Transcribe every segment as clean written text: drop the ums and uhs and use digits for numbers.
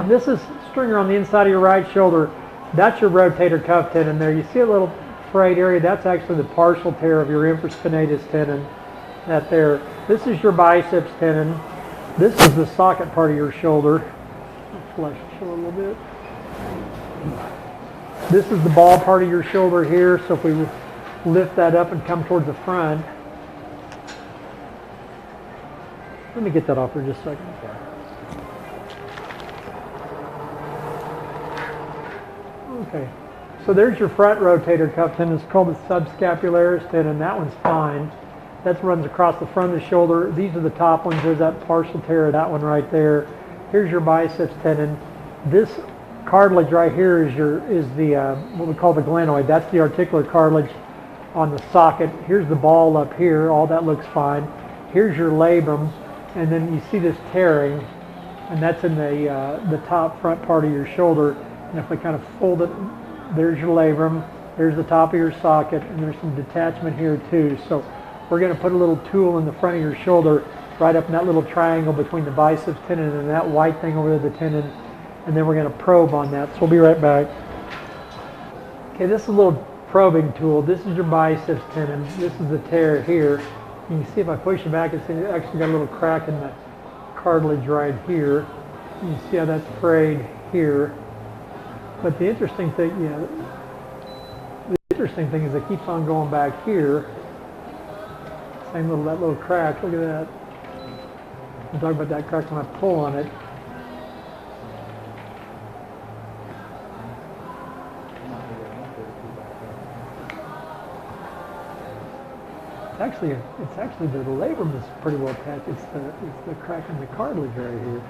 This is stringer on the inside of your right shoulder. That's your rotator cuff tendon there. You see a little frayed area? That's actually the partial tear of your infraspinatus tendon. That there. This is your biceps tendon. This is the socket part of your shoulder. I'll flesh it a little bit. This is the ball part of your shoulder here. So if we lift that up and come towards the front. Let me get that off for just a second. Okay, so there's your front rotator cuff tendon. It's called the subscapularis tendon. That one's fine. That runs across the front of the shoulder. These are the top ones. There's that partial tear of that one right there. Here's your biceps tendon. This cartilage right here is the what we call the glenoid. That's the articular cartilage on the socket. Here's the ball up here. All that looks fine. Here's your labrum, and then you see this tearing, and that's in the top front part of your shoulder. And if we kind of fold it, there's your labrum, there's the top of your socket, and there's some detachment here too. So we're going to put a little tool in the front of your shoulder, right up in that little triangle between the biceps tendon and that white thing over there, the tendon, and then we're going to probe on that. So we'll be right back. Okay, this is a little probing tool. This is your biceps tendon. This is the tear here. You can see if I push it back, it's actually got a little crack in the cartilage right here. You can see how that's frayed here. But the interesting thing, is it keeps on going back here. That little crack. Look at that. I'm talking about that crack when I pull on it. It's actually the labrum is pretty well attached. It's the crack in the cartilage right here.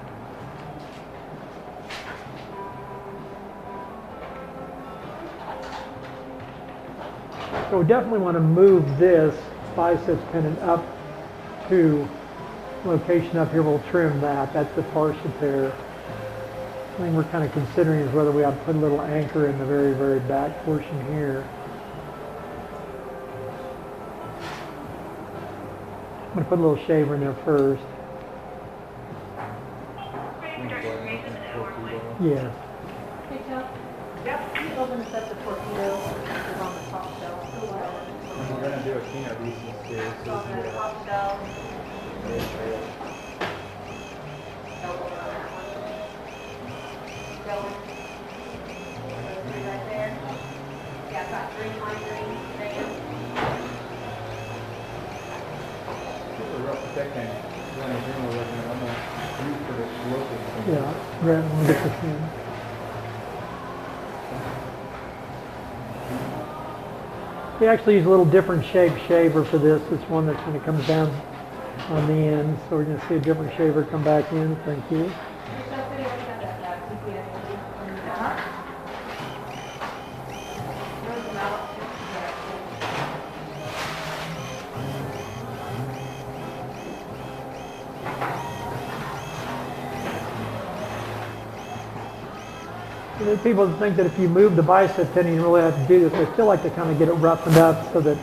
So we definitely want to move this biceps tendon up to location up here. We'll trim that. That's the partial tear. The thing we're kind of considering is whether we ought to put a little anchor in the very, very back portion here. I'm going to put a little shaver in there first. Yes. Yep, you open this up to torpedo, it's on the top shelf. We're going to do a keynote recess here. So on the top shelf. Right there. Yeah, I've got green, lime green, there. It's a rough second. Yeah, grab it and get this in. We actually use a little different shape shaver for this. It's one that's when it comes down on the end. So we're going to see a different shaver come back in. Thank you. There's people that think that if you move the bicep tendon, you really have to do this. I still like to kind of get it roughened up so that it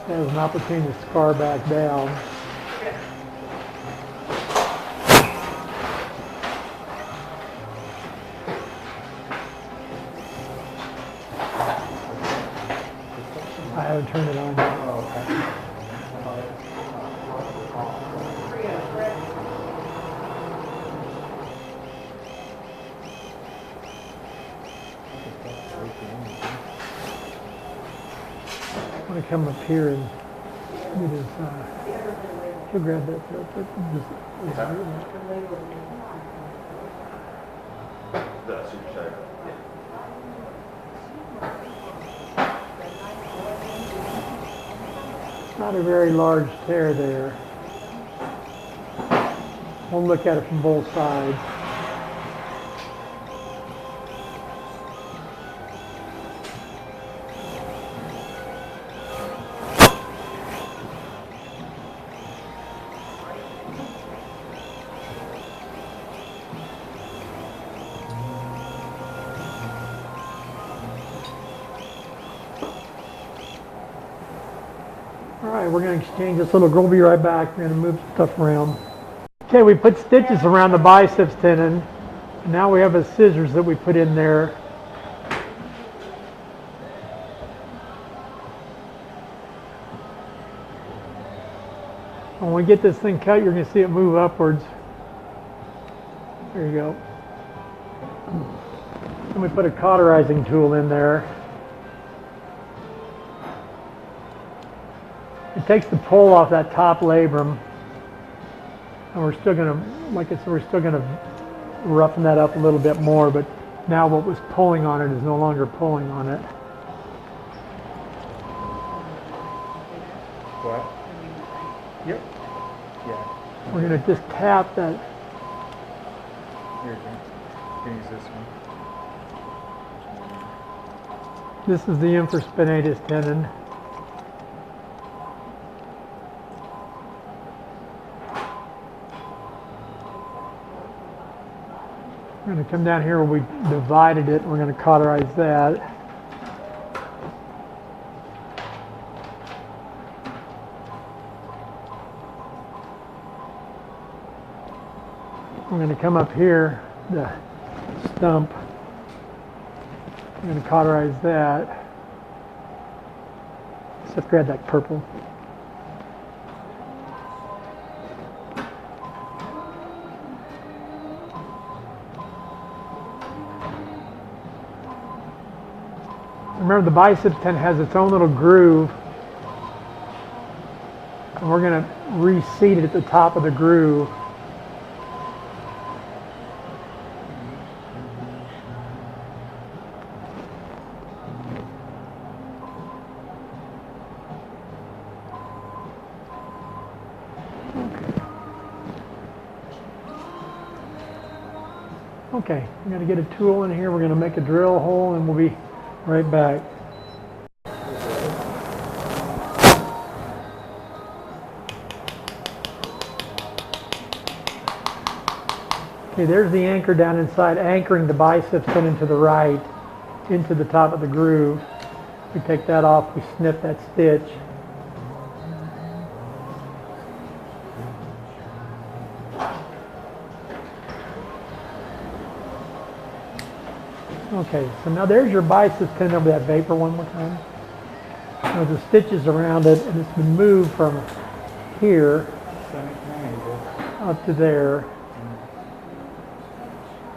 has an opportunity to scar back down. I haven't turned it on yet. I'm going to come up here and get his, he'll grab that. That's your check. Not a very large tear there. We'll look at it from both sides. All right, we're going to exchange this little girl. We'll be right back. We're going to move stuff around. Okay, we put stitches around the biceps tendon. Now we have a scissors that we put in there. When we get this thing cut, you're going to see it move upwards. There you go. And we put a cauterizing tool in there. It takes the pull off that top labrum. And we're still going to, like I said, we're still going to roughen that up a little bit more, but now what was pulling on it is no longer pulling on it. What? Yep. Yeah. We're going to just tap that. Here, you can use this one. This is the infraspinatus tendon. We're going to come down here where we divided it. We're going to cauterize that. We're going to come up here, the stump. I'm going to cauterize that. Except grab that purple. Remember, the biceps tendon has its own little groove, and we're going to reseat it at the top of the groove. Okay, I'm going to get a tool in here. We're going to make a drill hole, and we'll be right back. Okay, there's the anchor down inside, anchoring the biceps tendon to the right into the top of the groove. We take that off, we snip that stitch. Okay, so now there's your biceps tendon over that vapor one more time. Now the stitches around it, and it's been moved from here up to there.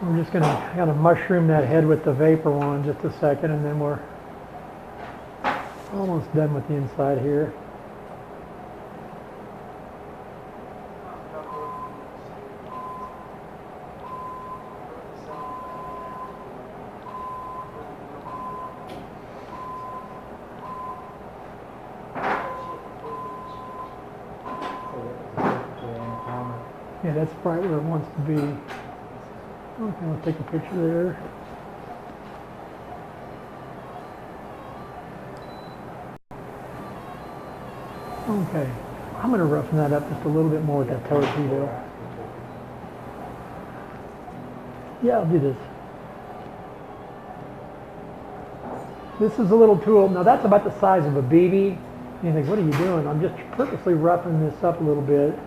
We're just going to kind of mushroom that head with the vapor one just a second, and then we're almost done with the inside here. Yeah, that's right where it wants to be. Okay, I'll take a picture there. Okay, I'm going to roughen that up just a little bit more with that torpedo. Yeah, I'll do this. This is a little tool. Now that's about the size of a BB. You think, what are you doing? I'm just purposely roughing this up a little bit.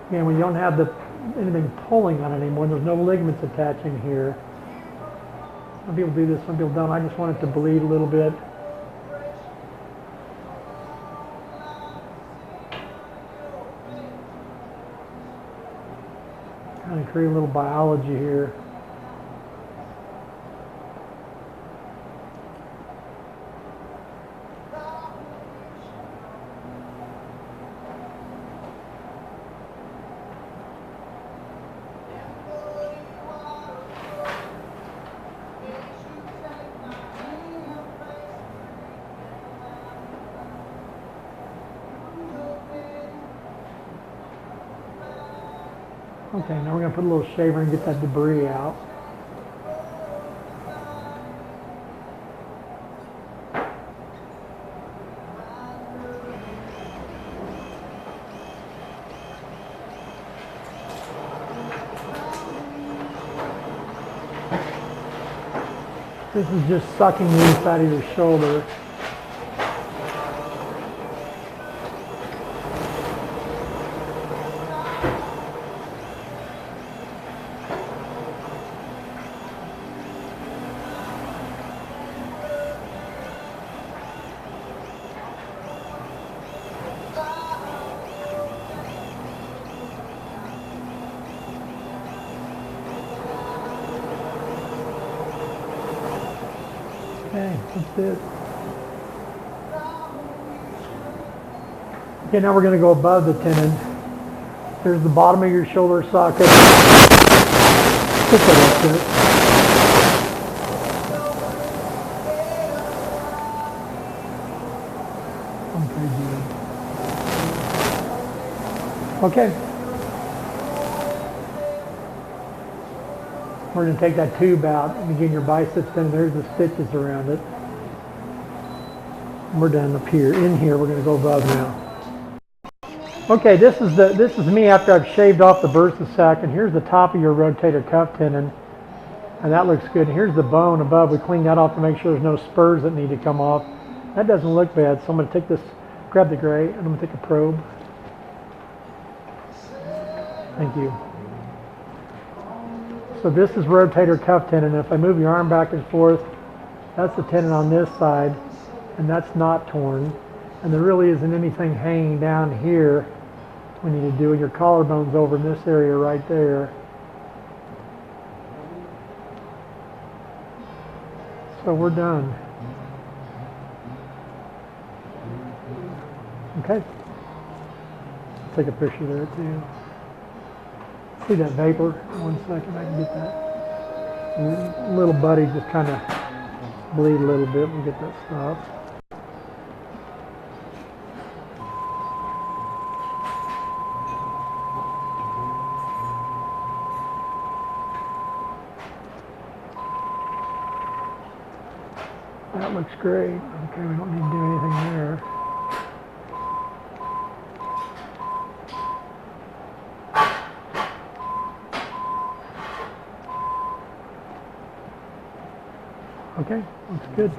Again, when you don't have anything pulling on it anymore, there's no ligaments attaching here. Some people do this, some people don't. I just want it to bleed a little bit. Kind of create a little biology here. Okay, now we're going to put a little shaver and get that debris out. This is just sucking the inside of your shoulder. Okay, that's it. Okay, now we're going to go above the tenon. There's the bottom of your shoulder socket. Put that up there. Okay, good. Okay. We're going to take that tube out and begin your biceps tendon. There's the stitches around it. And we're done up here. In here, we're going to go above now. Okay, this is me after I've shaved off the bursa sac, and here's the top of your rotator cuff tendon, and that looks good. And here's the bone above. We cleaned that off to make sure there's no spurs that need to come off. That doesn't look bad, so I'm going to take this, grab the gray, and I'm going to take a probe. Thank you. So this is rotator cuff tendon. If I move your arm back and forth, that's the tendon on this side, and that's not torn. And there really isn't anything hanging down here we need to do. Your collarbone's over in this area right there. So we're done. Okay. Take a picture there too. See that vapor? 1 second, I can get that. Little buddy just kind of bleed a little bit. We'll get that stopped. That looks great. Okay, we don't need to do anything there. Okay, looks good.